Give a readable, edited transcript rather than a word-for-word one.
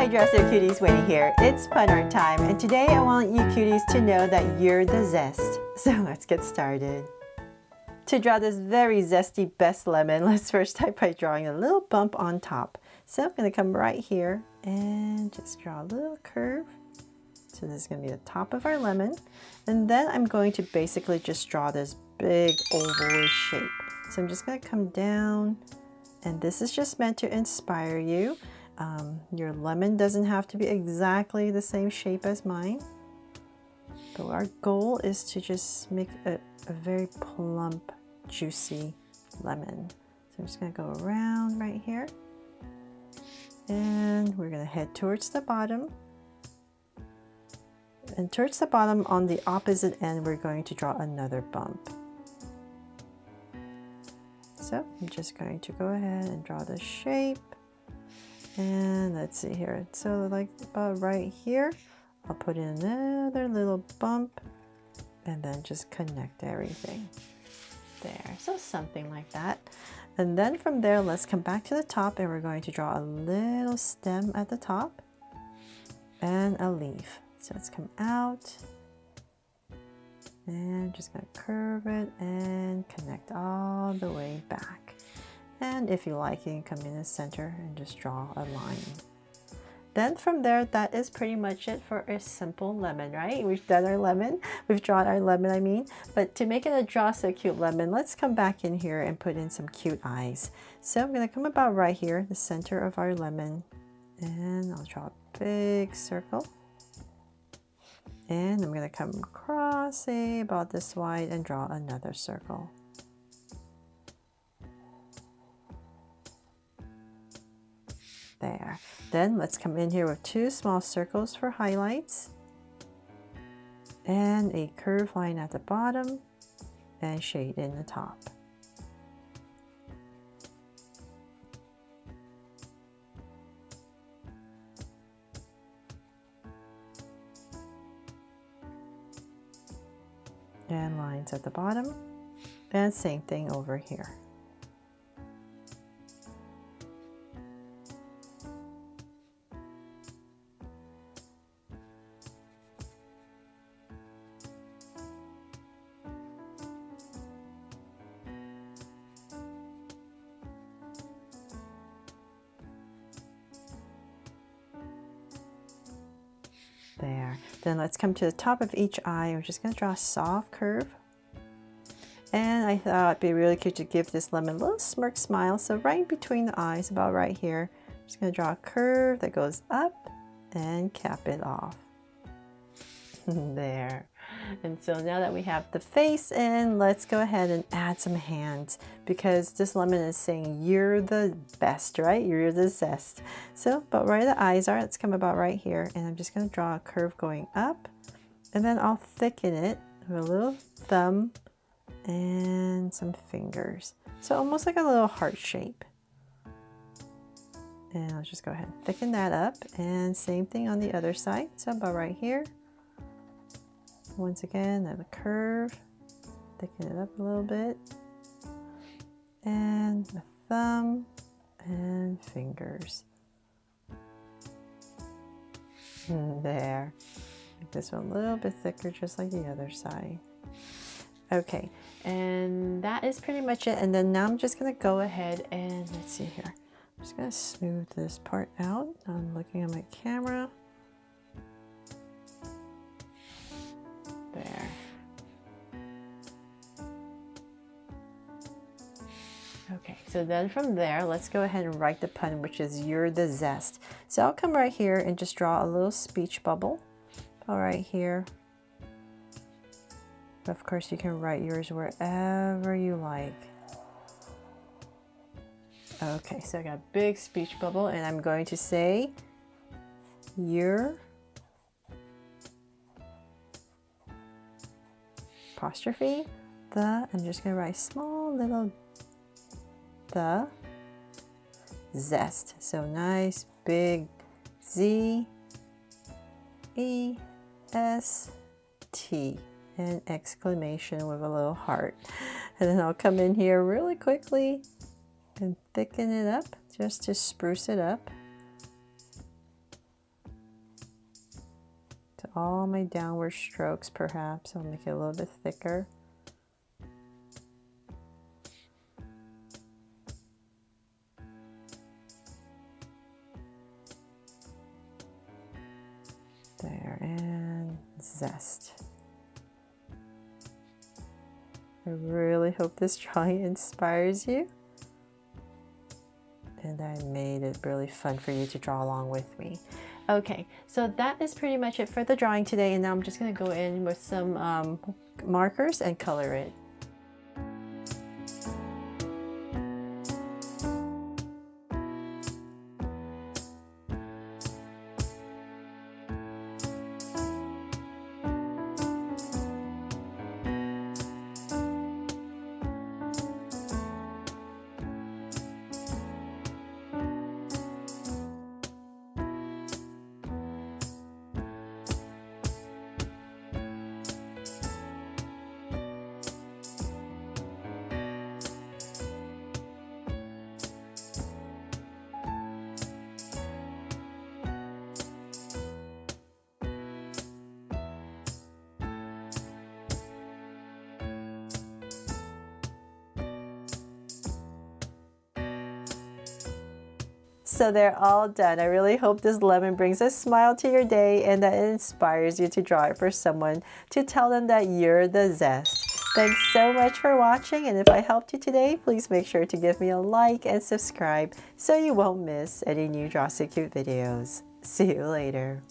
Hi Dresser Cuties, Winnie here. It's punner time, and today I want you cuties to know that you're the zest. So let's get started. To draw this very zesty best lemon, let's first start by drawing a little bump on top. So I'm going to come right here and just draw a little curve. So this is going to be the top of our lemon. And then I'm going to basically just draw this big oval shape. So I'm just going to come down, and this is just meant to inspire you. Your lemon doesn't have to be exactly the same shape as mine, but our goal is to just make a very plump, juicy lemon. So I'm just going to go around right here, and we're going to head towards the bottom. And towards the bottom on the opposite end, we're going to draw another bump. So I'm just going to go ahead and draw the shape. And let's see here. So like about right here, I'll put in another little bump and then just connect everything there. So something like that. And then from there, let's come back to the top, and we're going to draw a little stem at the top and a leaf. So let's come out and just gonna curve it and connect all the way back. And if you like, you can come in the center and just draw a line. Then from there, that is pretty much it for a simple lemon, right? We've done our lemon. We've drawn our lemon, I mean. But to make it a draw so cute lemon, let's come back in here and put in some cute eyes. So I'm going to come about right here, the center of our lemon. And I'll draw a big circle. And I'm going to come across, say, about this wide, and draw another circle. There. Then let's come in here with two small circles for highlights and a curved line at the bottom and shade in the top. And lines at the bottom, and same thing over here. There. Then let's come to the top of each eye. We're just going to draw a soft curve. And I thought it'd be really cute to give this lemon a little smirk smile. So right between the eyes, about right here, I'm just going to draw a curve that goes up and cap it off. There. And so now that we have the face in, let's go ahead and add some hands, because this lemon is saying you're the best, right? You're the zest. So about where the eyes are, let's come about right here, and I'm just going to draw a curve going up, and then I'll thicken it with a little thumb and some fingers. So almost like a little heart shape. And I'll just go ahead and thicken that up, and same thing on the other side. So about right here. Once again, then a curve, thicken it up a little bit, and a thumb and fingers. And there. Make this one a little bit thicker, just like the other side. Okay, and that is pretty much it. And then now I'm just going to go ahead and let's see here. I'm just going to smooth this part out. I'm looking at my camera. There. Okay, so then from there, let's go ahead and write the pun, which is you're the zest. So I'll come right here and just draw a little speech bubble. All right here. Of course, you can write yours wherever you like. Okay, so I got a big speech bubble, and I'm going to say you're apostrophe the, I'm just going to write small little the zest. So nice big Z E S T and exclamation with a little heart. And then I'll come in here really quickly and thicken it up just to spruce it up. all my downward strokes perhaps. I'll make it a little bit thicker. There, and Zest. I really hope this drawing inspires you. And I made it really fun for you to draw along with me. Okay, so that is pretty much it for the drawing today, and now I'm just going to go in with some markers and color it. So they're all done. I really hope this lemon brings a smile to your day and that it inspires you to draw it for someone to tell them that you're the zest. Thanks so much for watching, and if I helped you today, please make sure to give me a like and subscribe so you won't miss any new Draw So Cute videos. See you later.